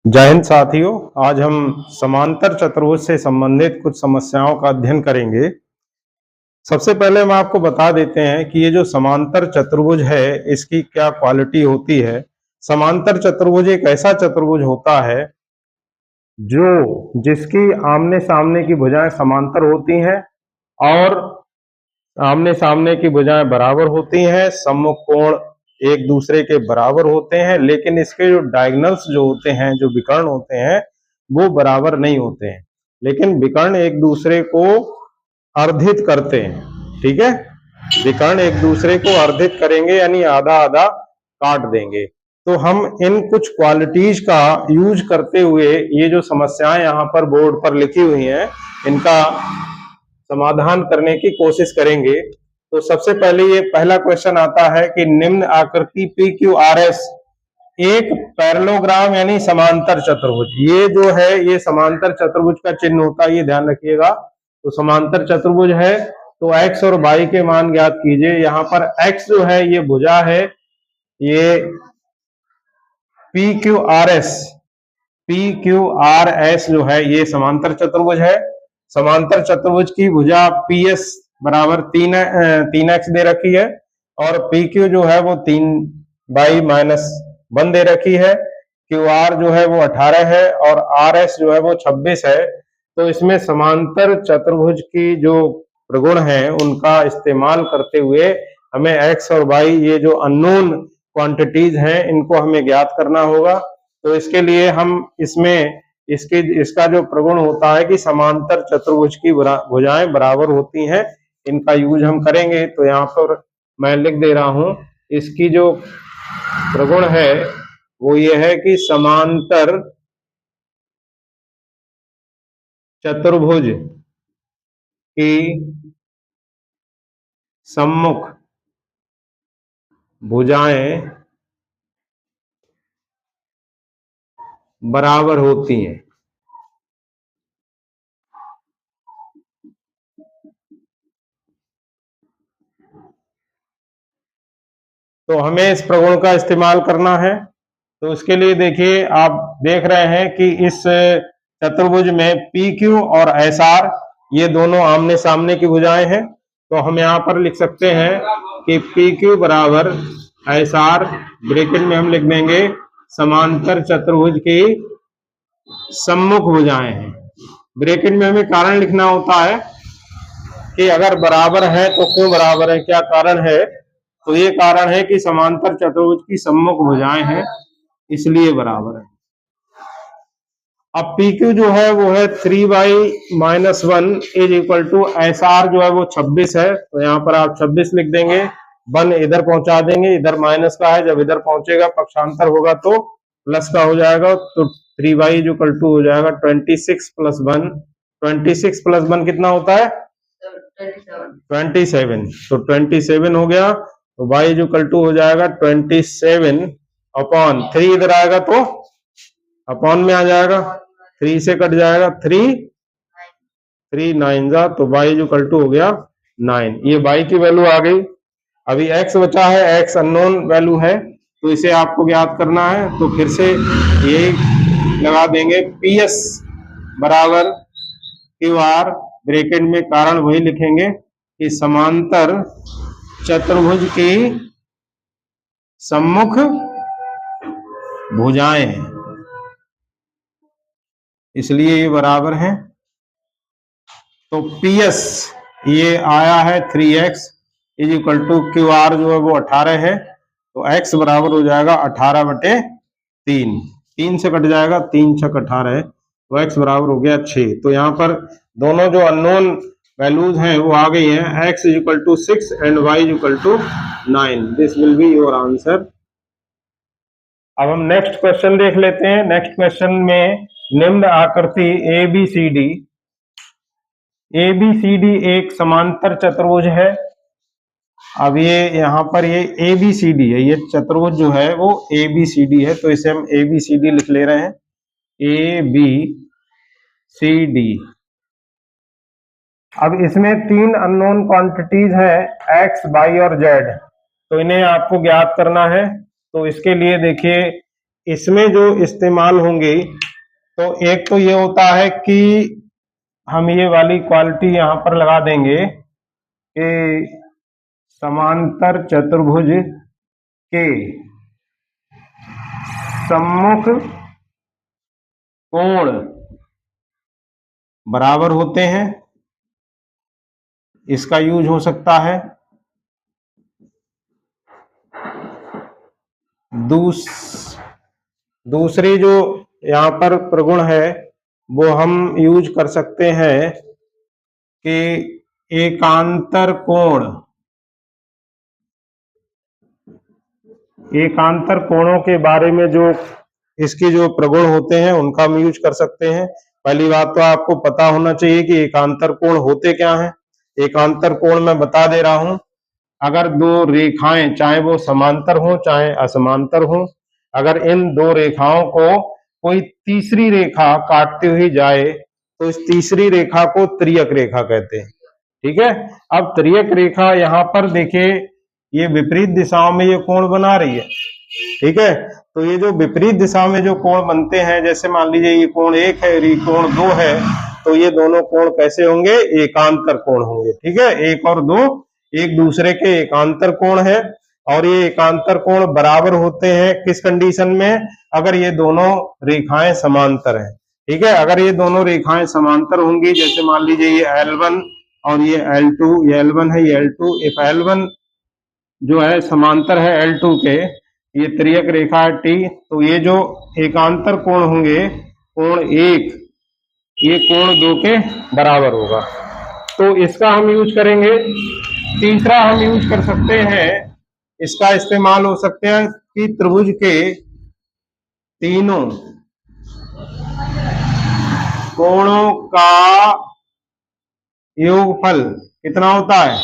जय हिंद साथियों। आज हम समांतर चतुर्भुज से संबंधित कुछ समस्याओं का अध्ययन करेंगे। सबसे पहले हम आपको बता देते हैं कि ये जो समांतर चतुर्भुज है इसकी क्या क्वालिटी होती है। समांतर चतुर्भुज एक ऐसा चतुर्भुज होता है जो जिसकी आमने सामने की भुजाएं समांतर होती हैं और आमने सामने की भुजाएं बराबर होती हैं, सम्मुख कोण एक दूसरे के बराबर होते हैं, लेकिन इसके जो डायगोनल्स जो होते हैं, जो विकर्ण होते हैं, वो बराबर नहीं होते हैं, लेकिन विकर्ण एक दूसरे को अर्धित करते हैं। ठीक है, विकर्ण एक दूसरे को अर्धित करेंगे यानी आधा आधा काट देंगे। तो हम इन कुछ क्वालिटीज का यूज करते हुए ये जो समस्याएं यहाँ पर बोर्ड पर लिखी हुई हैं इनका समाधान करने की कोशिश करेंगे। तो सबसे पहले ये पहला क्वेश्चन आता है कि निम्न आकृति पी क्यू आर एस एक पैरेललोग्राम यानी समांतर चतुर्भुज, ये जो है ये समांतर चतुर्भुज का चिन्ह होता है, ये ध्यान रखिएगा। तो समांतर चतुर्भुज है तो x और y के मान ज्ञात कीजिए। यहाँ पर x जो है ये भुजा है, ये पी क्यू आर एस जो है ये समांतर चतुर्भुज है। समांतर चतुर्भुज की भुजा पी एस बराबर 3x दे रखी है और पी क्यू जो है वो 3/-1 दे रखी है। क्यू आर जो है वो 18 है और आर एस जो है वो 26 है। तो इसमें समांतर चतुर्भुज की जो प्रगुण है उनका इस्तेमाल करते हुए हमें x और y ये जो अननोन क्वांटिटीज हैं इनको हमें ज्ञात करना होगा। तो इसके लिए हम इसमें इसका जो प्रगुण होता है कि समांतर चतुर्भुज की भुजाएं बराबर होती हैं, इनका यूज हम करेंगे। तो यहाँ पर मैं लिख दे रहा हूं, इसकी जो प्रगुण है वो ये है कि समांतर चतुर्भुज की सम्मुख भुजाएं बराबर होती हैं। तो हमें इस प्रगुण का इस्तेमाल करना है। तो इसके लिए देखिए, आप देख रहे हैं कि इस चतुर्भुज में पी क्यू और एस आर ये दोनों आमने सामने की भुजाएं हैं। तो हम यहाँ पर लिख सकते हैं कि पी क्यू बराबर एस आर, ब्रैकेट में हम लिख देंगे समांतर चतुर्भुज की सम्मुख भुजाएं हैं। ब्रैकेट में हमें कारण लिखना होता है कि अगर बराबर है तो क्यों बराबर है, क्या कारण है। तो ये कारण है कि समांतर चतुर्भुज की सम्मुख भुजाएं हैं, इसलिए बराबर है। अब पी क्यू जो है वो है 3/-1 is equal to S R जो है वो 26 है। तो यहाँ पर आप 26 लिख देंगे, 1 इधर पहुंचा देंगे, इधर माइनस का है, जब इधर पहुंचेगा पक्षांतर होगा तो प्लस का हो जाएगा। तो 3/2 हो जाएगा 26 + 1। 26 + 1 कितना होता है 27। तो 27 हो गया। तो y हो जाएगा 27/3, इधर आएगा तो अपॉन में आ जाएगा, 3 से कट जाएगा, 3 9 जा, तो y हो गया 9। ये y की वैल्यू आ गई। अभी x बचा है, x अननोन वैल्यू है तो इसे आपको ज्ञात करना है। तो फिर से ये लगा देंगे, पी एस बराबर क्यू आर, ब्रैकेट में कारण वही लिखेंगे कि समांतर चतुर्भुज की सम्मुख भुजाएं हैं, इसलिए ये बराबर है। तो पी एस ये आया है 3x is equal to Q R जो है वो 18 है। तो x बराबर हो जाएगा 18/3, 3 से कट जाएगा, 3 × 6 = 18 है। तो x बराबर हो गया 6। तो यहाँ पर दोनों जो अननोन वैल्यूज हैं वो आ गई हैं, x = 6 and y = 9। This will be your answer. अब हम नेक्स्ट क्वेश्चन देख लेते हैं। नेक्स्ट क्वेश्चन में निम्न आकृति ABCD एक समांतर चतुर्भुज है। अब ये यहाँ पर ये ABCD है, ये चतुर्भुज जो है वो ABCD है, तो इसे हम ABCD लिख ले रहे हैं, ABCD। अब इसमें 3 अननोन क्वांटिटीज हैं, x, y और z। तो इन्हें आपको ज्ञात करना है। तो इसके लिए देखिए, इसमें जो इस्तेमाल होंगे, तो एक तो ये होता है कि हम ये वाली क्वालिटी यहां पर लगा देंगे कि समांतर चतुर्भुज के सम्मुख कोण बराबर होते हैं, इसका यूज हो सकता है। दूसरी जो यहां पर प्रगुण है वो हम यूज कर सकते हैं कि एकांतर कोणों के बारे में जो इसके जो प्रगुण होते हैं उनका हम यूज कर सकते हैं। पहली बात तो आपको पता होना चाहिए कि एकांतर कोण होते क्या हैं। एकांतर कोण मैं बता दे रहा हूं, अगर दो रेखाएं चाहे वो समांतर हो चाहे असमांतर हो, अगर इन दो रेखाओं को कोई तीसरी रेखा काटती हुई जाए तो इस तीसरी रेखा को त्रियक रेखा कहते हैं। ठीक है, अब त्रियक रेखा यहां पर देखिए ये विपरीत दिशाओं में ये कोण बना रही है। ठीक है, तो ये जो विपरीत दिशा में जो कोण बनते हैं, जैसे मान लीजिए ये कोण 1 है, ये कोण 2 है, तो ये दोनों कोण कैसे होंगे? एकांतर कोण होंगे। ठीक है, 1 और 2 एक दूसरे के एकांतर कोण है, और ये एकांतर कोण बराबर होते हैं किस कंडीशन में? अगर ये दोनों रेखाएं समांतर हैं। ठीक है, अगर ये दोनों रेखाएं समांतर होंगी, जैसे मान लीजिए ये L1 और ये L2, ये L1 है ये L2, if L1 जो है समांतर है L2 के, ये त्रियक रेखा है T, तो ये जो एकांतर कोण होंगे, कोण 1 ये कोण 2 के बराबर होगा, तो इसका हम यूज करेंगे। तीसरा हम यूज कर सकते हैं, इसका इस्तेमाल हो सकते हैं कि त्रिभुज के तीनों कोणों का योगफल कितना होता है?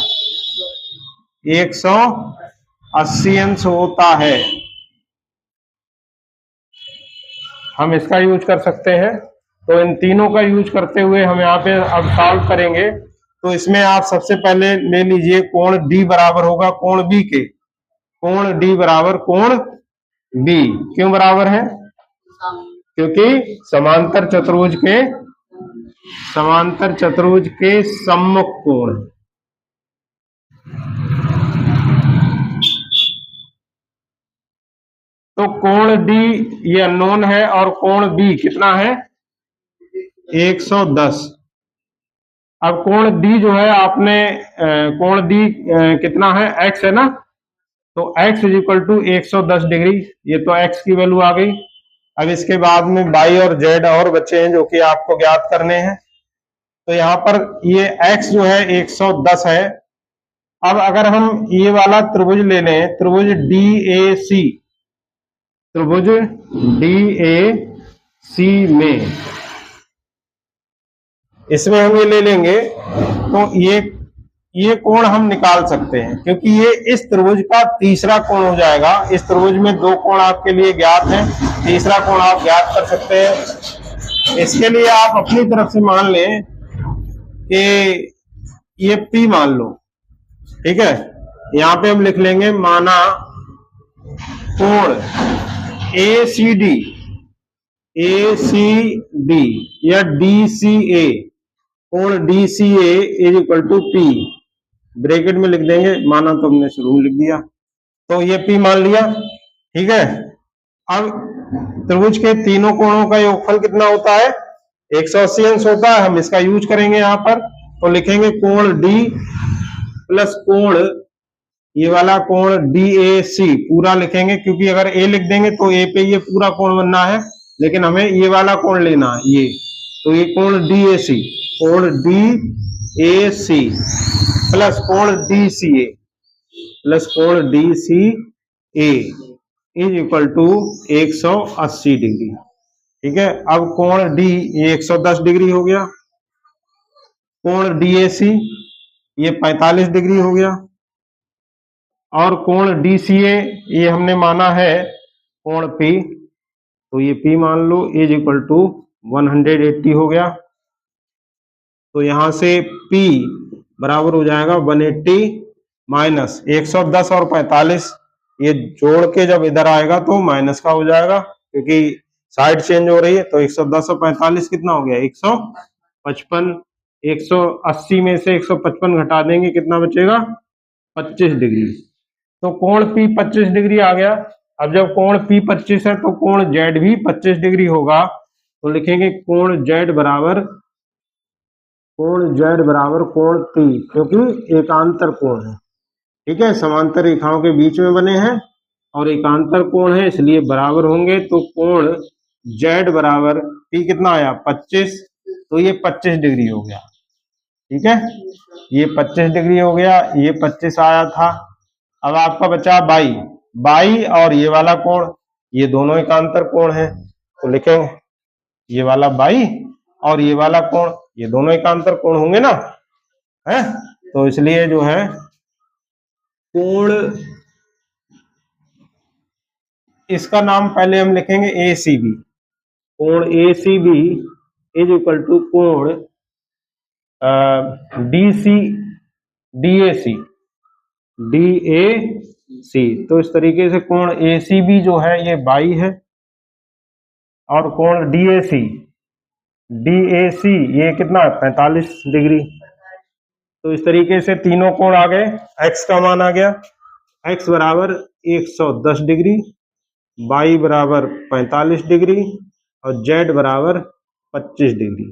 180 अंश होता है। हम इसका यूज कर सकते हैं। तो इन तीनों का यूज करते हुए हम यहाँ पे अब सॉल्व करेंगे। तो इसमें आप सबसे पहले ले लीजिए कोण D बराबर होगा कोण B के। कोण D बराबर कोण B क्यों बराबर है? क्योंकि समांतर चतुर्भुज के सम्मुख कोण। तो कोण D ये अननोन है और कोण B कितना है? 110। अब कोण D जो है आपने कोण D कितना है? x है ना, तो x is equal to 110 degree. ये तो x की वैल्यू आ गई। अब इसके बाद में y और z और बचे हैं जो कि आपको ज्ञात करने हैं। तो यहाँ पर ये x जो है 110 है। अब अगर हम ये वाला त्रिभुज ले लें, त्रिभुज DAC में इसमें हम ये ले लेंगे, तो ये कोण हम निकाल सकते हैं, क्योंकि ये इस त्रिभुज का तीसरा कोण हो जाएगा। इस त्रिभुज में 2 कोण आपके लिए ज्ञात हैं, तीसरा कोण आप ज्ञात कर सकते हैं। इसके लिए आप अपनी तरफ से मान लें कि ये P मान लो। ठीक है, यहाँ पे हम लिख लेंगे माना कोण ACD या DCA, कोण DCA is equal to P, bracket में लिख देंगे, माना तो हमने शुरू में लिख दिया, तो ये P मान लिया। ठीक है, अब त्रिभुज के तीनों कोणों का योगफल कितना होता है? 180 अंश होता है। हम इसका यूज करेंगे यहाँ पर, तो लिखेंगे कोण D प्लस कोण ये वाला कोण DAC पूरा लिखेंगे, क्योंकि अगर A लिख देंगे तो A पे ये पूरा कोण बनना है, लेकिन हमें ये वाला कोण लेना है ये, तो ये कोण DAC प्लस कोण DCA is equal to 180 degree. ठीक है, अब कोण D ये 110 डिग्री हो गया, कोण DAC ये 45 डिग्री हो गया, और कोण DCA ये हमने माना है कोण P, तो ये P मान लो इज इक्वल टू 180 हो गया। तो यहां से P बराबर हो जाएगा 180 माइनस 110 और 45, ये जोड़ के जब इधर आएगा तो माइनस का हो जाएगा, क्योंकि साइड चेंज हो रही है। तो 110 और 45 कितना हो गया, 155। 180 में से 155 घटा देंगे, कितना बचेगा, 25 डिग्री। तो कोण P 25 डिग्री आ गया। अब जब कोण P 25 है तो कोण Z भी 25 डिग्री होगा। तो लिखेंगे कोण Z बराबर कोण P, क्योंकि एकांतर कोण है। ठीक है, समांतर रेखाओं के बीच में बने हैं और एकांतर कोण है, इसलिए बराबर होंगे। तो कोण Z बराबर P कितना आया, 25। तो ये 25 डिग्री हो गया। ठीक है, ये 25 डिग्री हो गया, ये 25 आया था। अब आपका बचा बाई। बाई और ये वाला कोण, ये दोनों एकांतर कोण है। तो लिखेंगे ये वाला बाई और ये वाला कोण, ये दोनों एकांतर कोण होंगे ना, है। तो इसलिए जो है कोण, इसका नाम पहले हम लिखेंगे ACB। कोण ACB इज इक्वल टू कोण DC DAC DAC। तो इस तरीके से कोण ACB जो है ये बाई है, और कोण DAC ये कितना, 45 डिग्री। तो इस तरीके से तीनों कोण आ गए। x का मान आ गया, x बराबर 110 डिग्री, y बराबर 45 डिग्री और z बराबर 25 डिग्री।